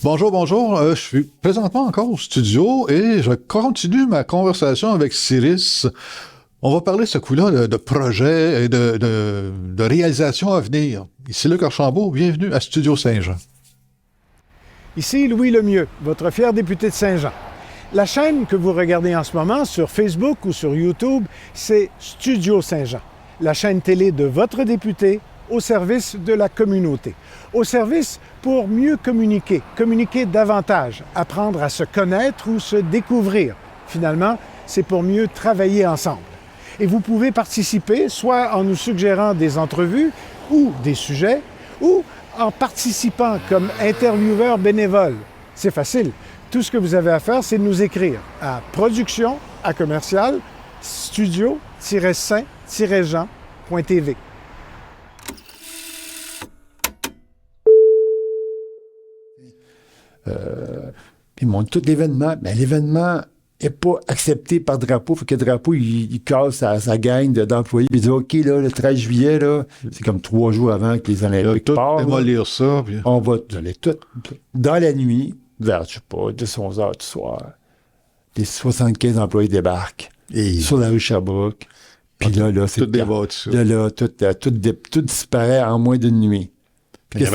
Bonjour, bonjour. Je suis présentement encore au studio et je continue ma conversation avec Cyrus. On va parler ce coup-là de projets et de réalisations à venir. Ici Luc Archambault, bienvenue à Studio Saint-Jean. Ici Louis Lemieux, votre fier député de Saint-Jean. La chaîne que vous regardez en ce moment sur Facebook ou sur YouTube, c'est Studio Saint-Jean, la chaîne télé de votre député au service de la communauté. Au service pour mieux communiquer, communiquer davantage, apprendre à se connaître ou se découvrir. Finalement, c'est pour mieux travailler ensemble. Et vous pouvez participer soit en nous suggérant des entrevues ou des sujets, ou en participant comme intervieweur bénévole. C'est facile. Tout ce que vous avez à faire, c'est de nous écrire à production@studio-saint-jean.tv. Ils montrent tout l'événement. Mais l'événement n'est pas accepté par Drapeau. Fait que Drapeau, il casse sa gang d'employés. Il dit OK, là, le 13 juillet, là, c'est comme 3 jours avant que les Olympiques partent. On va lire ça. Puis... On va aller tout. Dans la nuit, vers, je sais pas, 10-11 heures du soir, les 75 employés débarquent sur la rue Sherbrooke. Puis là, c'est tout disparaît en moins d'une nuit. Il y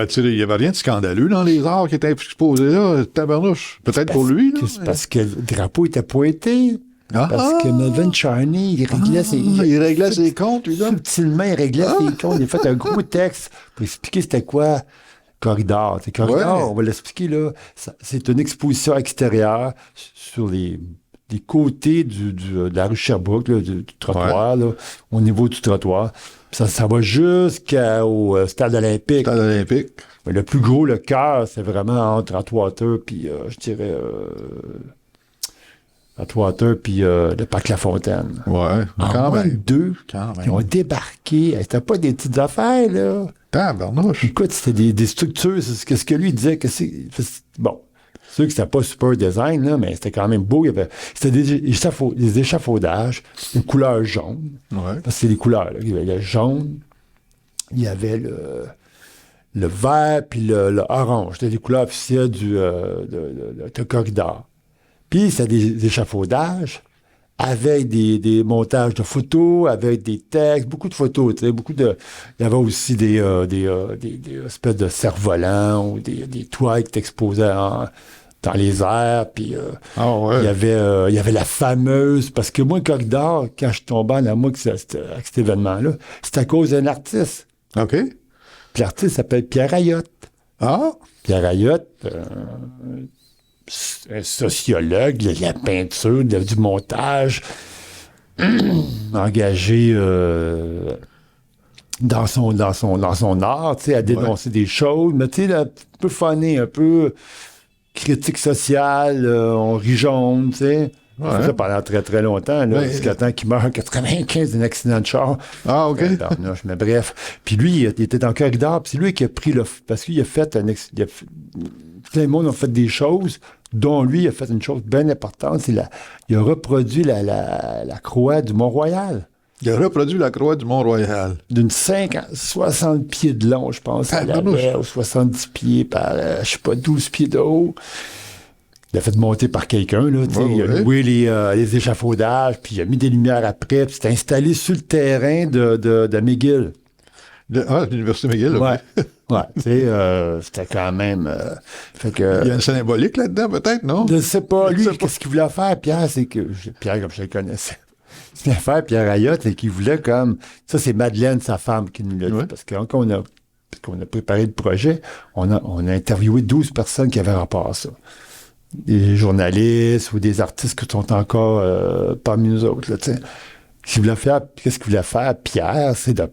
avait rien de scandaleux dans les arts qui étaient exposés là, tabarnouche. Peut-être pour lui, là. C'est parce que le Drapeau était pointé. Parce que Melvin Charney, il réglait ses comptes, lui, là. Subtilement, il réglait ses comptes. Il a fait un gros texte pour expliquer c'était quoi Corridor. Corridor, on va l'expliquer, là. C'est une exposition extérieure sur les côtés de la rue Sherbrooke, là, du trottoir, là, au niveau du trottoir. Ça va jusqu'au stade olympique. Mais le plus gros, le cœur, c'est vraiment entre Atwater puis, je dirais, Atwater puis le parc La Fontaine. Ouais, quand même. Deux qui ont débarqué. C'était pas des petites affaires, là. Tabarnouche. Écoute, c'était des structures. C'est ce que lui disait que c'est... Bon. C'est sûr que c'était pas super design, là, mais c'était quand même beau. C'était des échafaudages, une couleur jaune. Ouais. Parce que c'est des couleurs. Là. Il y avait le jaune, il y avait le vert, puis le orange. C'était les couleurs officielles du corridor. Puis c'était des échafaudages avec des montages de photos, avec des textes, beaucoup de photos. Il y avait aussi des espèces de cerfs-volants ou des toits qui étaient exposés dans les airs, puis il y avait la fameuse... Parce que moi, le corridor, quand je tombais en amour avec cet événement-là, c'était à cause d'un artiste. OK. Puis l'artiste s'appelle Pierre Ayotte. Ah! Pierre Ayotte, un sociologue, de la peinture, du montage, engagé dans son art, à dénoncer des choses, mais un peu funny, un peu... critique sociale, on rit jaune, tu sais. Ouais. Ça pendant très, très longtemps, là, jusqu'à temps qu'il meurt en 95 d'un accident de char. Ah, OK. Mais bref. Puis lui, il était dans le corridor, puis c'est lui qui a pris parce qu'il a fait plein de monde ont fait des choses, dont lui, il a fait une chose bien importante, il a reproduit la croix du Mont-Royal. Il a reproduit la croix du Mont-Royal. D'une 60 pieds de long, je pense, ou 70 pieds par, je sais pas, 12 pieds de haut. Il a fait monter par quelqu'un, là, il a loué les échafaudages, puis il a mis des lumières après, puis c'était installé sur le terrain de McGill. L'Université McGill, ouais. Ouais, tu sais, c'était quand même... fait que, il y a une symbolique là-dedans, peut-être, non? Je ne sais pas. Lui, qu'est-ce qu'il voulait faire, Pierre, c'est que... Pierre, comme je le connaissais. Ce qu'il voulait faire, Pierre Ayotte, c'est qu'il voulait comme... Ça, c'est Madeleine, sa femme, qui nous l'a dit. Parce que quand on a préparé le projet, on a interviewé 12 personnes qui avaient rapport à ça. Des journalistes ou des artistes qui sont encore parmi nous autres, là, tu sais. Qu'est-ce qu'il voulait faire, Pierre, c'est de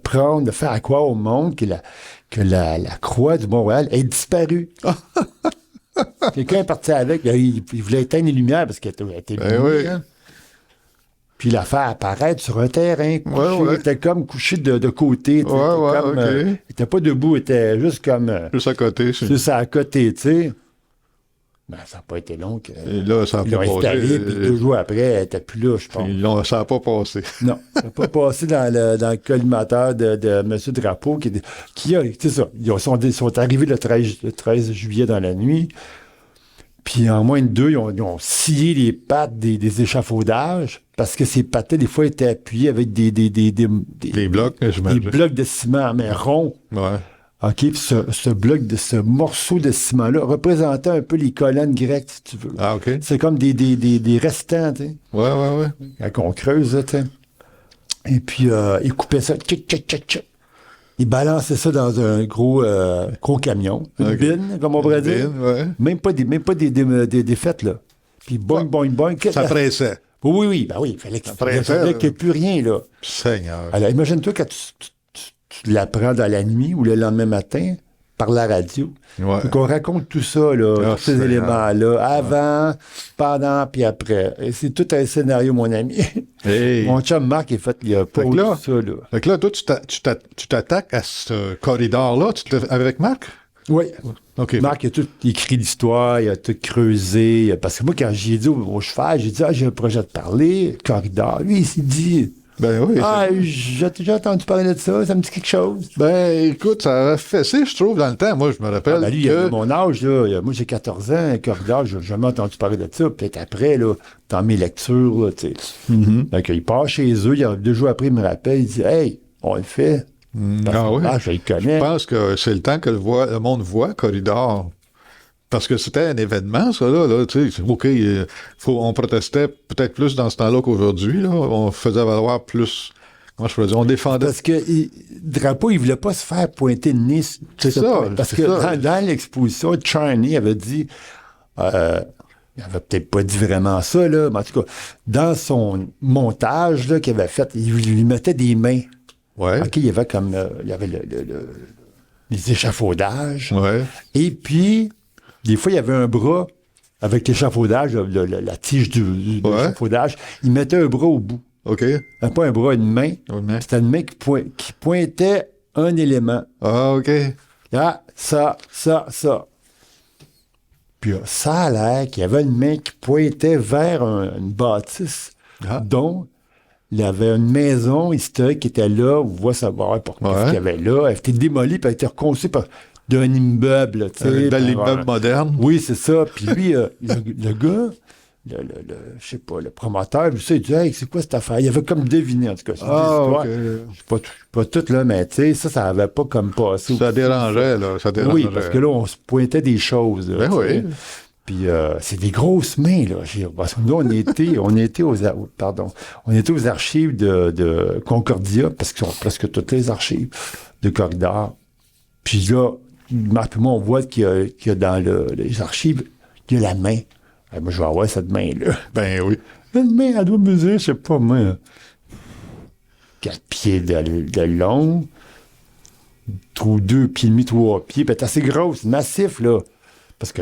faire à quoi au monde que la croix du Mont-Royal ait disparu. Quelqu'un est parti avec, il voulait éteindre les lumières parce qu'elle était brûlée. Hein. Puis la faire apparaître sur un terrain couché. Il était comme couché de côté. Il était pas debout, il était juste comme... juste à côté. Juste à côté, tu sais. Ben, ça n'a pas été long. Et là, ça n'a pas passé. Installé, puis 2 jours après, elle n'était plus là, je pense. Ça n'a pas passé. Non, ça n'a pas passé dans le collimateur de M. Drapeau, qui a, c'est ça, ils sont arrivés le 13 juillet dans la nuit. Puis en moins de 2, ils ont scié les pattes des échafaudages parce que ces pattes des fois, étaient appuyées avec des blocs, j'imagine. Des blocs de ciment, mais ronds. Ouais. OK, puis ce morceau de ciment-là représentait un peu les colonnes grecques, si tu veux. Ah, OK. C'est comme des restants, tu sais. Ouais. Quand on creuse, tu sais. Et puis, ils coupaient ça, tchic. Ils balançaient ça dans un gros camion. Une bine, comme on pourrait dire. Ouais. Même pas des fêtes, là. Puis boing. Ça pressait. Oui. Ben oui, il fallait qu'il n'y ait plus rien, là. Seigneur. Alors, imagine-toi quand tu l'apprends dans la nuit ou le lendemain matin par la radio. Ouais. Donc, on raconte tout ça, là, tous ces éléments-là, avant, pendant, puis après. Et c'est tout un scénario, mon ami. Hey. Mon chum Marc est fait, il a pas Fait que là, ça, là. Fait que là, toi, tu t'attaques à ce corridor-là avec Marc? Oui. OK. Marc, il a tout écrit l'histoire, il a tout creusé. Parce que moi, quand j'ai dit au cheval, j'ai dit, j'ai un projet de parler, corridor. Lui, il s'est dit, Ben oui. j'ai déjà entendu parler de ça, ça me dit quelque chose. Ben, écoute, ça a fessé, je trouve, dans le temps. Moi, je me rappelle Ben, lui, il avait mon âge, là. Moi, j'ai 14 ans, un corridor, j'ai jamais entendu parler de ça. Peut-être après, là, dans mes lectures, là, tu sais. Donc, il part chez eux, 2 jours après, il me rappelle, il dit, hey, on le fait. Je le connais. Je pense que c'est le temps que le monde voit Corridor. Parce que c'était un événement, ça, là tu sais. OK, on protestait peut-être plus dans ce temps-là qu'aujourd'hui, là. On faisait valoir plus. Comment je pourrais dire? On défendait. Parce que Drapeau, il voulait pas se faire pointer de nez. C'est ça. Parce que dans l'exposition, Charney avait dit... il avait peut-être pas dit vraiment ça, là, mais en tout cas, dans son montage là, qu'il avait fait, il lui mettait des mains. Ouais. OK, il y avait comme... il y avait les échafaudages. Ouais. Et puis, des fois, il y avait un bras avec l'échafaudage, la tige de l'échafaudage. Il mettait un bras au bout. OK. Pas un bras, une main. C'était une main qui pointait un élément. Ah, OK. Ah, ça. Puis ça a l'air qu'il y avait une main qui pointait vers une bâtisse dont il y avait une maison historique qui était là, on voit savoir qu'est-ce qu'il y avait là. Elle a été démolie, puis elle a été reconstruite d'un immeuble. Dans l'immeuble moderne. Oui, c'est ça. Puis lui, le gars, je sais pas, le promoteur, je sais, il dit, hey, c'est quoi cette affaire? Il avait comme deviné, en tout cas. OK. Je suis pas tout, là, mais tu sais, ça avait pas comme passé. Ça dérangeait, là. Ça dérangeait. Oui, parce que là, on se pointait des choses. Là, oui. Puis c'est des grosses mains, là. Parce que nous, on était aux archives de Concordia, parce qu'ils sont presque toutes les archives de Corridor. Puis là, Marc et moi, on voit qu'il y a dans les archives, il y a la main. Moi, je vais avoir cette main-là. Ben oui. Cette main, elle doit mesurer, je sais pas, moi, 4 pieds de long, 2 pieds et demi, 3 pieds. Puis elle est assez grosse, massif, là. Parce que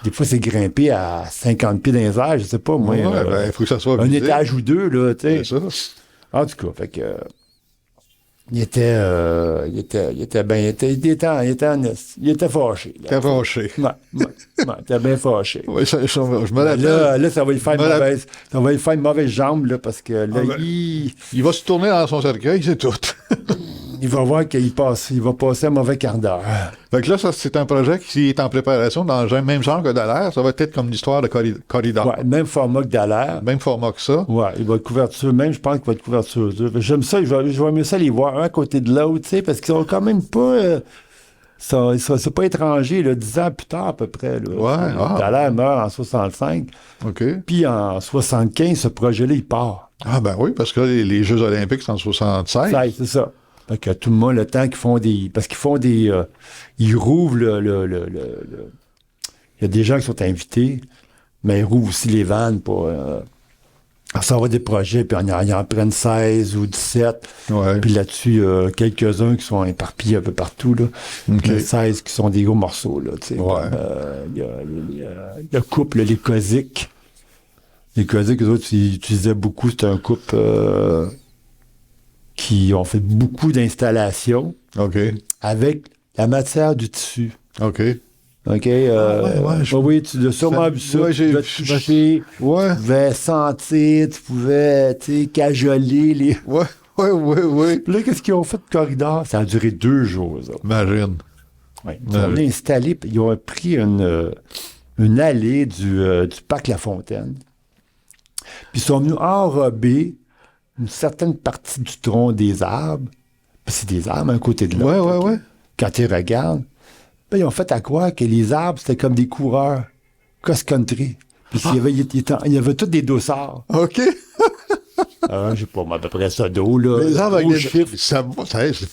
des fois, c'est grimpé à 50 pieds dans les airs, je sais pas, moi. Il faut que ça soit un visé. étage ou 2, là, tu sais. C'est ça. En tout cas, fait que... Il était fâché. Il était fâché. Il était bien fâché. Oui, je me rappelle. Là, ça va lui faire une mauvaise jambe, là, parce que là, il va se tourner dans son cercueil, c'est tout. il va voir qu'il va passer un mauvais quart d'heure. Fait que là, ça, c'est un projet qui est en préparation dans le même genre que Dallaire. Ça va être comme l'histoire de Corridor. Ouais, même format que Dallaire. Même format que ça. Ouais, il va être couverture, même je pense qu'il va être couverture. J'aime ça, je vais mieux ça les voir un à côté de l'autre, tu sais, parce qu'ils sont quand même pas... c'est pas étranger, là, 10 ans plus tard à peu près. Là. Ouais. Dallaire meurt en 65. OK. Puis en 75, ce projet-là, il part. Ah ben oui, parce que les Jeux olympiques, c'est en 76. C'est ça. Fait que tout le monde, le temps qu'ils font des... Parce qu'ils font des... ils rouvrent il y a des gens qui sont invités, mais ils rouvrent aussi les vannes pour... ça va des projets, puis ils en prennent 16 ou 17. Ouais. Puis là-dessus, quelques-uns qui sont éparpillés un peu partout, là. Okay. 16 qui sont des gros morceaux, là, tu sais. Ouais. Il y a le couple, les Kozik. Les Kozik, eux autres, ils utilisaient beaucoup, c'était un couple qui ont fait beaucoup d'installations avec la matière du tissu. OK. Oui, tu as sûrement vu ça. Tu pouvais sentir, tu pouvais cajoler les... Oui. Puis là, qu'est-ce qu'ils ont fait de Corridor? Ça a duré 2 jours, ça. Imagine. Ouais. Ils ont installé, ils ont pris une une allée du parc La Fontaine. Puis ils sont venus enrober une certaine partie du tronc des arbres. Puis c'est des arbres un côté de l'autre. Ouais. Quand ils regardent, ben, ils ont fait à croire que les arbres, c'était comme des coureurs cross-country. Puis il y avait tous des dossards. OK. J'ai pas à peu près ça d'eau, là. Les arbres avec Gros des chiffres.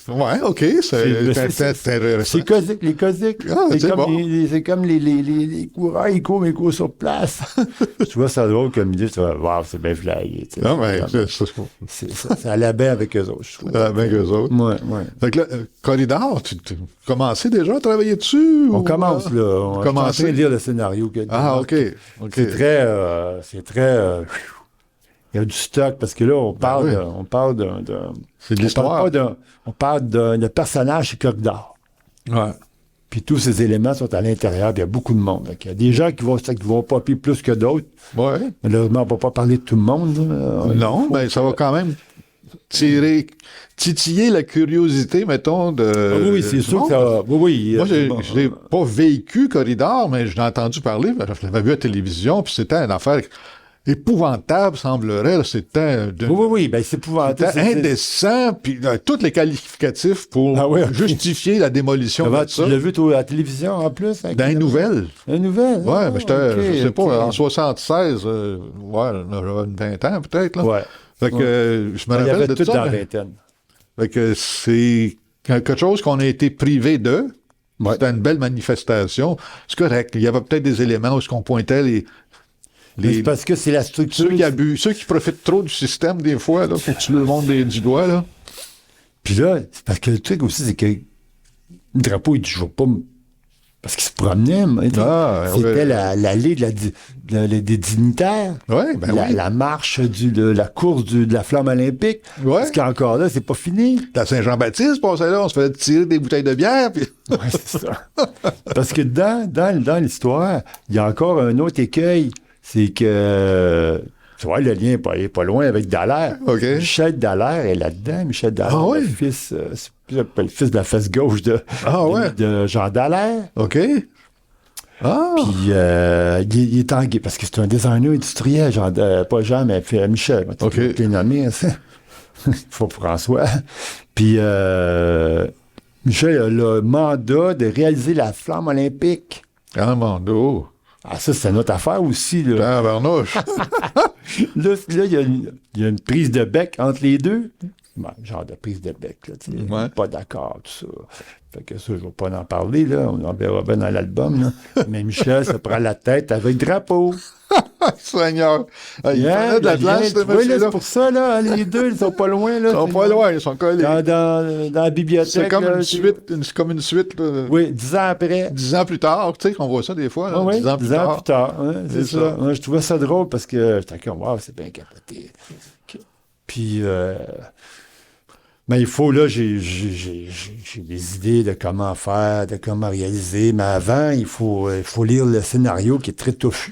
ouais, OK. C'est intéressant. C'est cosique, les cosiques. Ah, c'est comme, bon. c'est comme les coureurs, ils courent, mais ils courent sur place. Tu vois ça drôle comme idée, tu vas voir, c'est bien flyé. Tu sais. Non, mais Ça allait bien avec eux autres, je trouve. bien qu'eux autres. Ouais. Fait que là, Corridor, tu commençais déjà à travailler dessus? On commence, là. On est en train de lire le scénario. OK. C'est très... il y a du stock, parce que là, on parle d'un... C'est de l'histoire. On parle d'un personnage chez Corridor. Ouais. Puis tous ces éléments sont à l'intérieur, puis il y a beaucoup de monde. Donc, il y a des gens qui vont popper plus que d'autres. Ouais. Malheureusement, on ne va pas parler de tout le monde. Là. Non, mais ça va quand même titiller la curiosité, mettons, de... Oui, c'est sûr que ça va... Oui. Moi, je n'ai pas vécu Corridor, mais je l'ai entendu parler, je l'avais vu à la télévision, puis c'était une affaire épouvantable, semblerait. C'était Oui, ben c'est épouvantable. C'était indécent, puis tous les qualificatifs pour justifier la démolition de ça. Tu l'as vu, toi, à la télévision, en plus? Dans les nouvelles. Dans les nouvelles? Ouais, mais je sais pas, en 76, j'avais une 20 ans, peut-être, là. Ouais. Fait que, je me rappelle il y avait de tout ça. dans la vingtaine. Fait que c'est quelque chose qu'on a été privé de. Ouais. C'était une belle manifestation. C'est correct. Il y avait peut-être des éléments où on pointait C'est parce que c'est la structure. Ceux qui profitent trop du système, des fois, là, faut que tu le montres du doigt, là. Puis là, c'est parce que le truc aussi, c'est que le drapeau, il ne toujours pas. Parce qu'il se promenait. C'était l'allée des dignitaires. Ouais, La marche, la course de la flamme olympique. Ouais. Parce qu'encore là, c'est pas fini. La Saint-Jean-Baptiste, passait là, on se faisait tirer des bouteilles de bière. Puis... Ouais, c'est ça. Parce que dans l'histoire, il y a encore un autre écueil. C'est que, tu vois, le lien n'est pas loin avec Dallaire. Okay. Michel Dallaire est là-dedans. Michel Dallaire, le fils, le fils de la fesse gauche de Jean Dallaire. OK. Ah! Puis, il est en guet, parce que c'est un designer industriel, pas Jean, mais Michel. OK. Tu l'as nommé, ça. Faut François. Puis, Michel a le mandat de réaliser la flamme olympique. Ah, mon dos. Ah, ça, c'est notre affaire aussi, là. Ah, Barnouche. là, il y a une prise de bec entre les deux. Bon, genre de prise de bec, là, tu sais. Pas d'accord, tout ça. Fait que ça, je ne vais pas en parler, là. On en verra bien dans l'album, là. Mais Michel se prend la tête avec drapeau. Seigneur. Il prenait de la place, ce monsieur-là. C'est pour ça, là. Les deux, ils sont pas loin, là. Ils sont pas loin, ils sont collés. Dans la bibliothèque. C'est comme une suite. Là. Oui, 10 ans après. 10 ans plus tard, tu sais, qu'on voit ça des fois. Là, 10 ans plus tard. C'est ça. Ouais, je trouvais ça drôle parce que j'étais comme, wow, c'est bien capoté. Puis, mais il faut, là, j'ai des idées de comment faire, de comment réaliser. Mais avant, il faut lire le scénario qui est très touffu.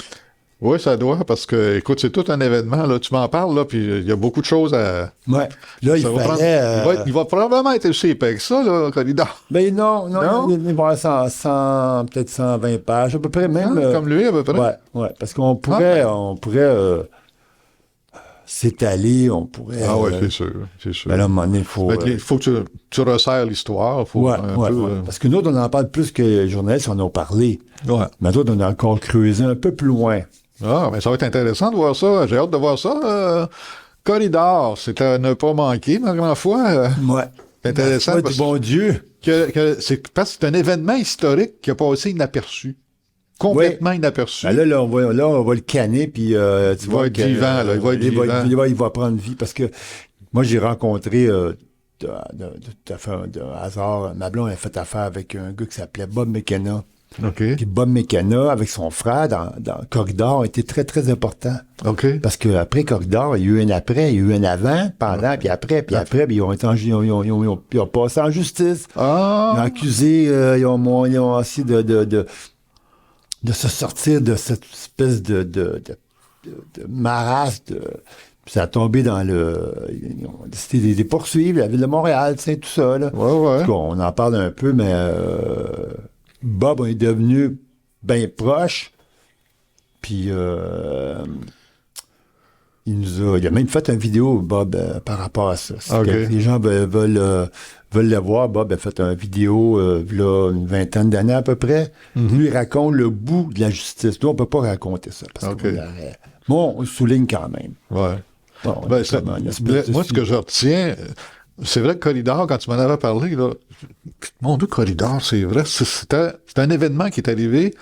Oui, ça doit, parce que, écoute, c'est tout un événement, là. Tu m'en parles, là, puis il y a beaucoup de choses à... Ouais. Là, il va probablement être aussi épais que ça, là, Corridor. Ben non? Il va y avoir peut-être 120 pages, à peu près, même. Comme lui, à peu près? Ouais, parce qu'on pourrait, s'étaler, on pourrait... Ah oui, c'est sûr. Mais là, à un moment donné, il faut... Il faut que tu resserres l'histoire. Parce que nous, on en parle plus que les journalistes, on en a parlé. Ouais. Mais d'autres, on a encore creusé un peu plus loin. Ah, mais ça va être intéressant de voir ça. J'ai hâte de voir ça. Corridor, c'était à ne pas manquer, ma grande foi. Ouais. C'est intéressant. Du bon Dieu. C'est parce que c'est un événement historique qui a passé inaperçu. Complètement inaperçu. Ben là, on va le canner, puis tu vois. Il va être vivant, là. Il va prendre vie, parce que moi, j'ai rencontré de hasard, ma blonde a fait affaire avec un gars qui s'appelait Bob McKenna. OK. Puis Bob McKenna, avec son frère, dans Corridor, a été très, très important. OK. Parce qu'après Corridor, il y a eu un après, il y a eu un avant, pendant, puis après, puis ils ont passé en justice. Ah! Ils ont accusé, ils ont essayé de se sortir de cette espèce de marasme, ça a tombé dans ils ont décidé de les poursuivre, la ville de Montréal, tu sais, tout ça, là. Ouais. En tout cas, on en parle un peu, mais Bob est devenu bien proche, Puis il a même fait une vidéo, Bob, par rapport à ça. OK. Les gens veulent le voir. Bob a fait une vidéo là, une vingtaine d'années à peu près. Lui, il raconte le bout de la justice. Nous, on ne peut pas raconter ça. Parce OK. bon, on le souligne quand même. Ouais. Bon, Ben, moi, ce que je retiens, c'est vrai que Corridor, quand tu m'en avais parlé, là, mon Dieu, Corridor, c'est vrai, c'était un événement qui est arrivé.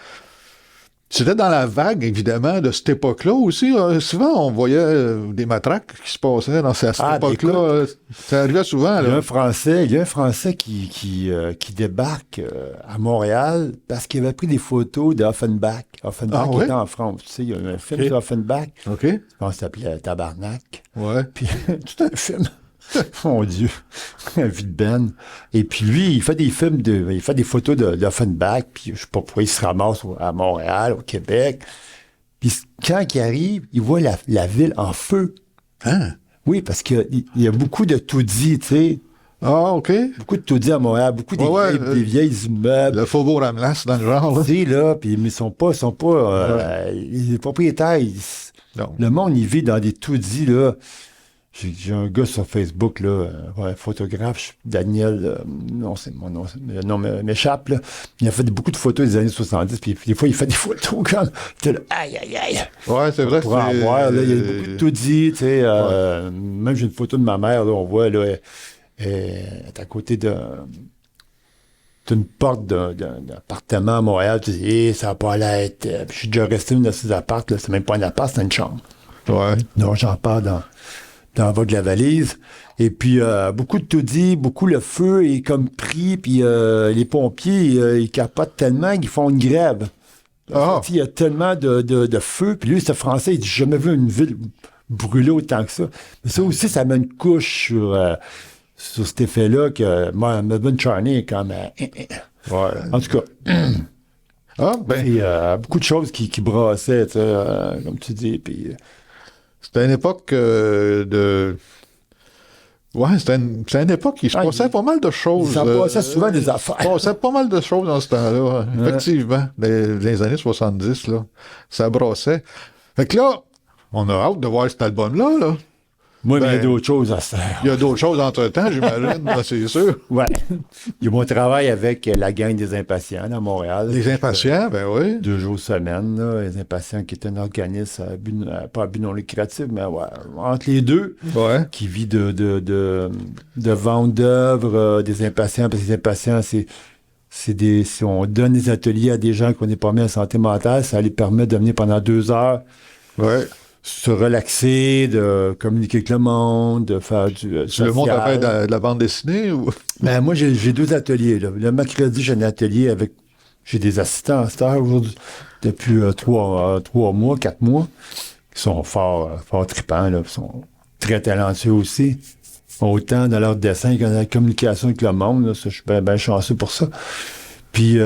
C'était dans la vague, évidemment, de cette époque-là aussi. Souvent, on voyait des matraques qui se passaient dans cette époque-là. Ça arrivait souvent. Il y a Là. un Français qui débarque à Montréal parce qu'il avait pris des photos d'Offenbach. Offenbach qui était en France. Tu sais, il y a eu un film sur Offenbach. OK. Je pense que ça s'appelait Tabarnak. Ouais. Puis, tout un film. Mon Dieu. La vie de Ben. Et puis lui, il fait des photos d'Offenbach. Puis je sais pas pourquoi il se ramasse à Montréal, au Québec. Puis quand il arrive, il voit la ville en feu. Hein? Oui, parce qu'il y a beaucoup de tout-dit, tu sais. Ah, OK. Beaucoup de tout-dit à Montréal, beaucoup des vieilles immeubles. Le Faubourg Ramlas, dans le genre. Là. Tu sais, là, puis ils sont pas les propriétaires, Non. le monde, il vit dans des tout-dits, là. J'ai un gars sur Facebook, là, un photographe, Daniel, non, c'est mon nom, le nom m'échappe, là. Il a fait beaucoup de photos des années 70, puis des fois, il fait des photos comme, t'es là, aïe, aïe, aïe. Ouais, c'est vrai. Pour en voir, là, il y a beaucoup de tout dit, tu sais, même j'ai une photo de ma mère, là, on voit, là, elle est à côté d'une porte d'un appartement à Montréal, tu dis, ça va pas l'être. Puis je suis déjà resté dans ces apparts, là, c'est même pas un appart, c'est une chambre. Ouais. Donc, j'en parle dans le bas de la valise. Et puis, beaucoup de tout dit, beaucoup le feu est comme pris, puis les pompiers, ils capotent tellement qu'ils font une grève. Ah. Il y a tellement de feu, puis lui, ce Français, il dit, j'ai jamais vu une ville brûler autant que ça. Mais ça aussi, ça met une couche sur cet effet-là que Melbourne Charney est comme... Ouais. En tout cas... Ah, ben. Il y a beaucoup de choses qui brassaient, tu sais, comme tu dis, puis... C'était une époque de... Ouais, c'était une époque qui se passait pas mal de choses. Il s'en passait souvent des affaires. Il se passait pas mal de choses dans ce temps-là. Ouais. Effectivement. Dans les années 70, là, ça brassait. Fait que là, on a hâte de voir cet album-là, là. Moi, mais il y a d'autres choses à faire. Il y a d'autres choses entre-temps, j'imagine, là, c'est sûr. Ouais. Il y a mon travail avec la gang des Impatients à Montréal. Les Impatients, ben oui. 2 jours semaine, là. Les Impatients qui est un organisme pas à but non lucratif, mais ouais, entre les deux, Ouais. qui vit de vente d'œuvres, des Impatients, parce que les Impatients, si on donne des ateliers à des gens qui n'ont pas mis en santé mentale, ça les permet de venir pendant 2 heures. Ouais. Se relaxer, de communiquer avec le monde, de faire du Tu le montres à faire de la bande dessinée ou... Ben, moi, j'ai 2 ateliers. Là. Le mercredi, j'ai un atelier avec... J'ai des assistants à cette heure aujourd'hui, depuis 3 mois, 4 mois, qui sont fort tripants, là, qui sont très talentueux aussi. Autant dans leur dessin que dans la communication avec le monde. Là, ça, je suis bien chanceux pour ça. Puis...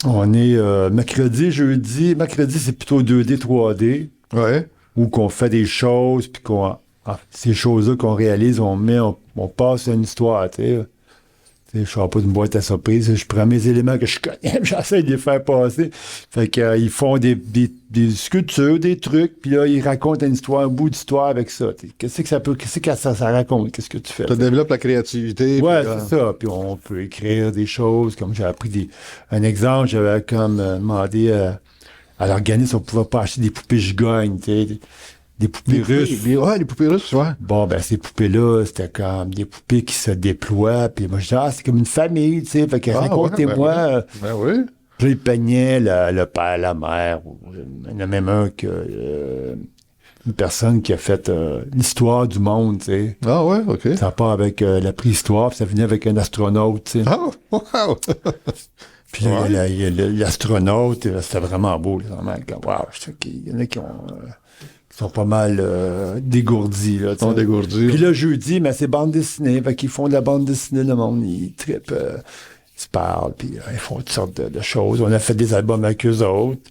on est mercredi, jeudi. Mercredi, c'est plutôt 2D, 3D. Ouais. Où qu'on fait des choses, puis ces choses-là qu'on réalise, on passe à une histoire, tu sais. Je sors pas d'une boîte à surprise. Je prends mes éléments que je connais, j'essaie de les faire passer. Fait qu'ils font des sculptures, des trucs, puis là, ils racontent une histoire, un bout d'histoire avec ça. Qu'est-ce que ça raconte? Qu'est-ce que tu fais? Ça développe la créativité. Ouais, puis, c'est ça. Puis on peut écrire des choses, comme j'ai appris un exemple, j'avais comme demandé à l'organisme, on pouvait pas acheter des poupées gigognes, tu sais, des poupées russes. Les poupées russes, ouais. Bon, ben, ces poupées-là, c'était comme des poupées qui se déploient. Puis moi, je disais, c'est comme une famille, tu sais. Fait que racontez-moi. Ouais, ben oui. Puis il peignait le père, la mère. Il y en a même un une personne qui a fait l'histoire du monde, tu sais. Ah ouais, OK. Ça part avec la préhistoire, puis ça venait avec un astronaute, tu sais. Ah, wow! Puis là, il y a l'astronaute, c'était vraiment beau, là, vraiment. Wow, je sais qu'il y en a qui sont pas mal dégourdis. Là, Ils sont dégourdis. Puis là, jeudi, mais c'est bande dessinée. Fait qu'ils font de la bande dessinée, le monde, ils trippent, ils se parlent, puis ils font toutes sortes de choses. On a fait des albums avec eux autres.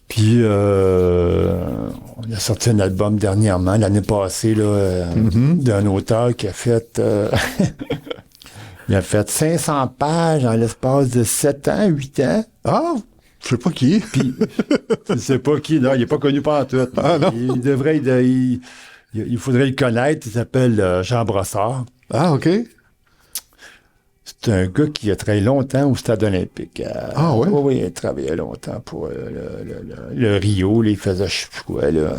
Puis on a sorti un album dernièrement, l'année passée, là, d'un auteur qui a fait... il a fait 500 pages en l'espace de 7 ans, 8 ans. Ah! Je sais pas qui. Puis, je sais pas qui, non, il n'est pas connu pas en tout. Ah, non. Il faudrait le connaître. Il s'appelle Jean Brossard. Ah, OK. C'est un gars qui a travaillé longtemps au Stade olympique. Ah, ouais? Oui, il a travaillé longtemps pour le Rio. Là, il faisait je sais plus quoi. Là.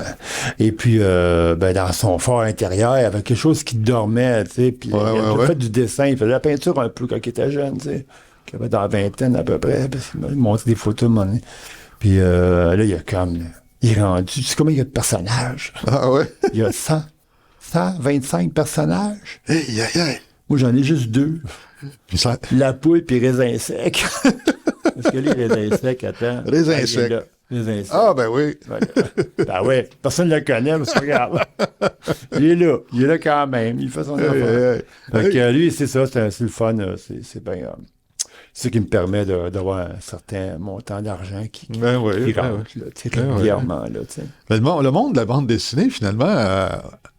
Et puis, dans son fort intérieur, il y avait quelque chose qui dormait. Tu sais, puis il a fait du dessin. Il faisait de la peinture un peu quand il était jeune. Tu sais, qu'il avait dans la vingtaine à peu près. Parce qu'il m'a montré des photos de mon. Puis là, il est rendu. Tu sais combien il y a de personnages? Ah, ouais? Il y a 125 personnages. Hey, aïe, aïe. Moi, j'en ai juste 2. Puis ça... La poule puis raisin sec. Parce que les raisins secs, attends. Raisin sec. Raisin sec. Ah, ben oui. Voilà. Ben oui, personne ne le connaît, mais c'est pas grave. Il est là quand même. Il fait son affaire. Fait que lui, c'est ça, c'est le fun. C'est bien. C'est ce qui me permet d'avoir un certain montant d'argent qui rentre régulièrement. Là, mais le monde de la bande dessinée, finalement,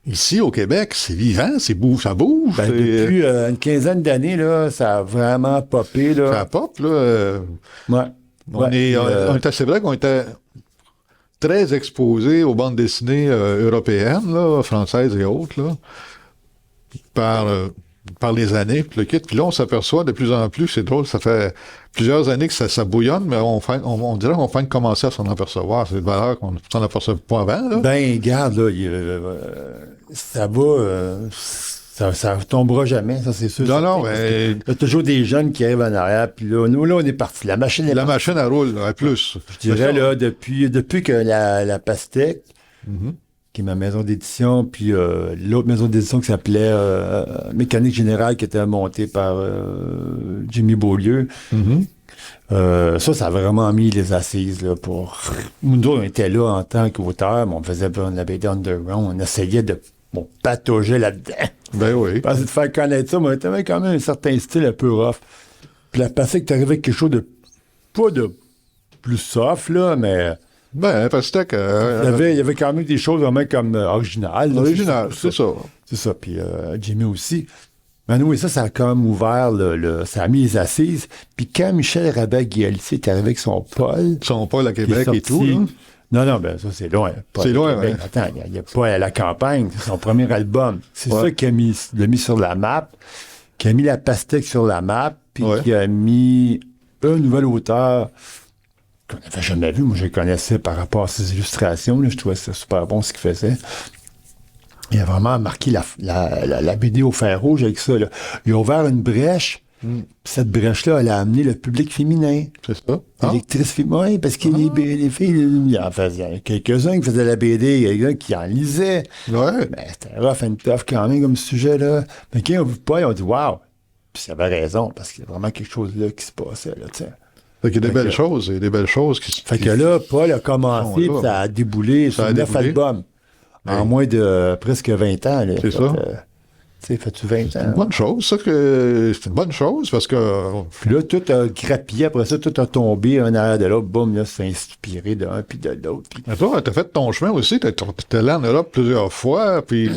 ici au Québec, c'est vivant, ça bouge. Ben, depuis une quinzaine d'années, là, ça a vraiment popé. Là. Ça pop, là. On est assez vrai qu'on était très exposés aux bandes dessinées européennes, là, françaises et autres, là, par les années, puis le kit. Puis là, on s'aperçoit de plus en plus, c'est drôle, ça fait plusieurs années que ça bouillonne, mais on dirait qu'on fait commencer à s'en apercevoir. C'est une valeur qu'on s'en aperçoit pas avant, là. Ben, regarde, là, ça va... Ça tombera jamais, ça c'est sûr. Non, mais... Il y a toujours des jeunes qui arrivent en arrière, puis là, nous, là, on est parti. La machine est partie. Elle roule, à plus. Je dirais, là, depuis que la Pastèque, qui est ma maison d'édition, puis l'autre maison d'édition qui s'appelait Mécanique Générale, qui était montée par Jimmy Beaulieu, ça a vraiment mis les assises là, pour... Nous, on était là en tant qu'auteur, mais on faisait la BD underground, on essayait de patauger là-dedans. Ben oui. Parce que de faire connaître ça, mais t'avais quand même un certain style un peu rough. Puis la Pastèque, t'arrivais avec quelque chose de... pas de plus soft, là, mais... Ben, Pastèque... il y avait quand même des choses vraiment comme originales. Original, c'est ça. C'est ça, puis Jimmy aussi. Mais nous, ça a comme ouvert, ça a mis les assises. Puis quand Michel Rabais-Guialissé est arrivé avec son Paul... Son Paul à Québec et tout, là. Non, ben ça, c'est loin. C'est loin, oui. Attends, il n'y a pas à la campagne, c'est son premier album. C'est ça qui l'a mis sur la map, qui a mis la Pastèque sur la map, puis qui a mis un nouvel auteur qu'on n'avait jamais vu. Moi, je le connaissais par rapport à ses illustrations. Là, je trouvais ça super bon ce qu'il faisait. Il a vraiment marqué la BD au fer rouge avec ça. Là. Il a ouvert une brèche. Cette brèche-là, elle a amené le public féminin. C'est ça? Lectrice féminine, parce que les filles, il y a quelques-uns qui faisaient la BD, il y a quelqu'un qui en lisait. Ouais. Mais c'était rough and tough quand même comme sujet-là. Mais quand on vu pas, ils ont dit « Wow! » Puis ça avait raison, parce qu'il y a vraiment quelque chose là qui se passait, là, tu sais. Fait qu'il y a des belles choses, il y a des belles choses qui se... Fait que là, Paul a commencé, puis ça a déboulé sur 9 albums. En moins de presque 20 ans, là. C'est ça. Tu sais, fais-tu 20 ans? C'est une bonne chose, ça, c'est une bonne chose, parce que... Puis là, tout a grappillé, après ça, tout a tombé un arrière de l'autre, boum, là, c'est inspiré d'un puis de l'autre. Puis... Mais toi, t'as fait ton chemin aussi, t'es allé en Europe plusieurs fois, puis...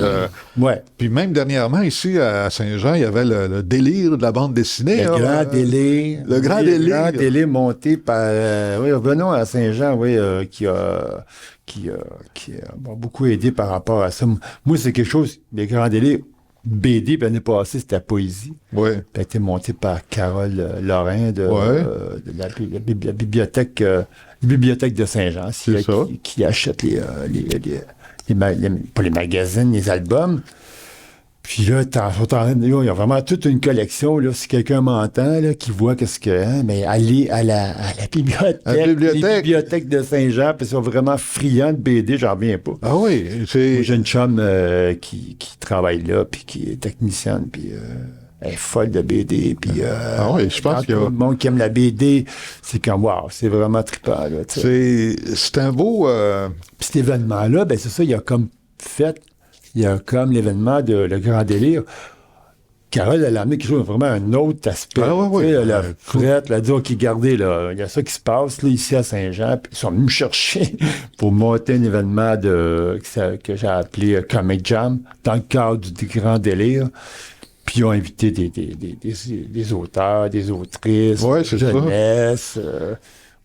Puis même dernièrement, ici, à Saint-Jean, il y avait le délire de la bande dessinée. Le grand délire. Le grand délire. Le grand délire monté par... revenons à Saint-Jean, qui a beaucoup aidé par rapport à ça. Moi, c'est quelque chose, les grands délires, BD, l'année passée, c'était Poésie. Oui. Ça a été monté par Carole Lorrain de la bibliothèque de Saint-Jean, qui achète pas les magazines, les albums. Puis là, il y a vraiment toute une collection. Là, si quelqu'un m'entend, là, qui voit qu'est-ce que... mais aller à la bibliothèque. Les bibliothèques de Saint-Jean, puis ils sont vraiment friands de BD, j'en reviens pas. Ah oui, c'est... J'ai une chum qui travaille là, puis qui est technicienne, puis elle est folle de BD. Puis, ah oui, je pense qu'il y a... Tout le monde qui aime la BD, c'est comme, wow, c'est vraiment trippant. Là, c'est un beau... Puis cet événement-là, ben c'est ça, il y a comme l'événement de Le Grand Délire. Carole, elle a amené quelque chose, vraiment un autre aspect. Ah oui. La frette, la dire, OK, regardez, là, il y a ça qui se passe là, ici à Saint-Jean, puis ils sont venus me chercher pour monter un événement que j'ai appelé Comic Jam, dans le cadre du Grand Délire. Puis ils ont invité des auteurs, des autrices, ouais, c'est jeunesse.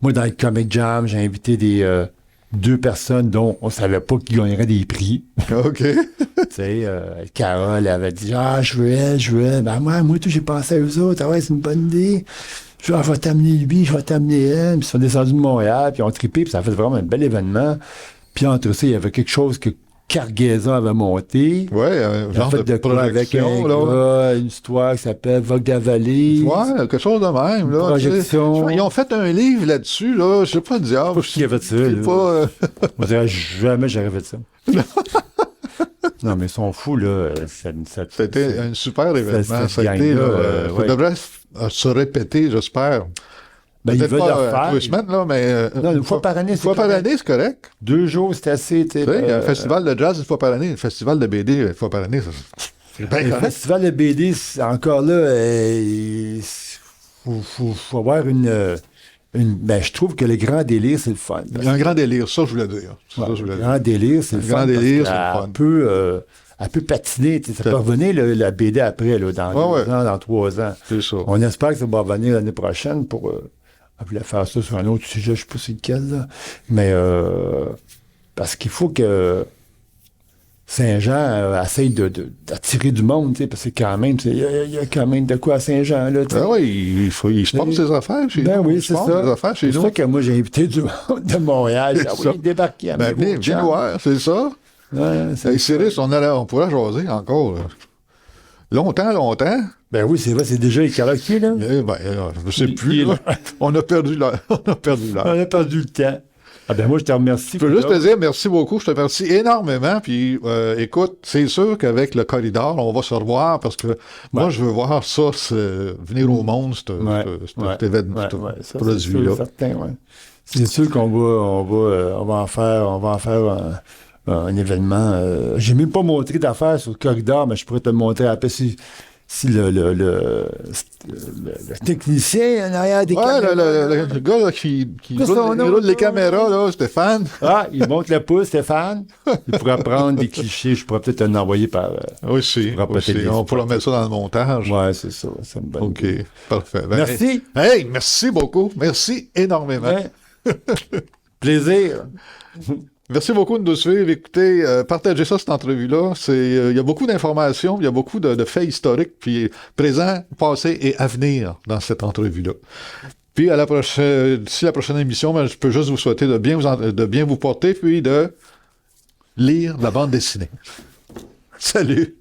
Moi, dans le Comic Jam, j'ai invité deux personnes dont on savait pas qu'ils gagneraient des prix. OK. Tu sais, Carole avait dit « Ah, je veux elle. » Ben moi, tout, j'ai pensé à eux autres. « Ah ouais, c'est une bonne idée. Je vais t'amener lui, je vais t'amener elle. » Puis ils sont descendus de Montréal, puis ils ont trippé, puis ça a fait vraiment un bel événement. Puis entre ça, il y avait quelque chose que Cargaison avait monté. Ouais, un genre de quoi avec projection, une histoire qui s'appelle Vogue de la Vallée. Ouais, quelque chose de même, là. Projection. Ils ont fait un livre là-dessus, là. Je sais pas le diable. Pas qui a fait ça, Je sais là. pas. Moi, je dirais, jamais j'aurais fait ça. Non, mais ils sont fous, là. C'était un super événement. cette Ça a été, là. gang-là, Ça ouais. devrait se répéter, j'espère. Ben, ils Peut-être veulent pas le faire. 2 semaines, là, mais. Non, une fois par année, Une fois par année, c'est correct. 2 jours, c'est assez. Tu sais, un festival de jazz une fois par année, un festival de BD une fois par année, c'est bien Le correct. festival de BD, encore là, il faut avoir ben, je trouve que le grand délire, c'est le fun. Il y a un grand délire, ça, je voulais dire. C'est Ouais, ça, je voulais le dire. grand délire, c'est le Le fun. grand délire, c'est le parce fun. qu'elle elle peut patiner. Tu sais, ça peut revenir, la BD, après, là, dans 2 ans, dans 3 ans. C'est ça. On espère que ça va revenir l'année prochaine pour... on voulait faire ça sur un autre sujet, je ne sais pas c'est lequel, là. Mais parce qu'il faut que Saint-Jean essaye d'attirer du monde, tu sais, parce que quand même, il y a quand même de quoi à Saint-Jean, là. Tu sais. Ben oui, il se porte ses affaires chez Ben nous. oui, Il se c'est porte ça. ses affaires chez C'est pour nous. ça que moi, j'ai invité du monde de Montréal. C'est Ah ça. oui, débarquer à Ben, venez voir, c'est ça. Ouais, c'est Hey, ça. Cyrus, on pourrait jaser encore. Là. Longtemps. Ben oui, c'est vrai, c'est déjà éclairé, là. Eh ben, je sais plus. Il est Là. On a perdu l'heure. On a perdu l'heure. On a perdu le temps. Ah ben moi, je te remercie. Je peux juste te dire merci beaucoup, je te remercie énormément. Puis écoute, c'est sûr qu'avec le corridor, on va se revoir parce que moi, je veux voir ça venir au monde, cet événement, ce produit-là. C'est certain, ouais. C'est sûr qu'on va en faire un événement. J'ai même pas montré d'affaires sur le corridor, mais je pourrais te le montrer après si le technicien en arrière des caméras. Le gars là, qui roule les caméras, là, Stéphane. Ah, il monte le pouce, Stéphane. Il pourrait prendre des clichés. Je pourrais peut-être en envoyer par... Oui, on pourra mettre ça dans le montage. Ouais, c'est ça. C'est une bonne idée. OK, parfait. Ben, Merci. Hey, merci beaucoup. Merci énormément. Ouais. Plaisir. Merci beaucoup de nous suivre. Écoutez, partagez ça, cette entrevue-là. Il y a beaucoup d'informations, il y a beaucoup de faits historiques, puis présent, passé et à venir dans cette entrevue-là. Puis d'ici la prochaine émission, je peux juste vous souhaiter de bien vous porter, puis de lire de la bande dessinée. Salut!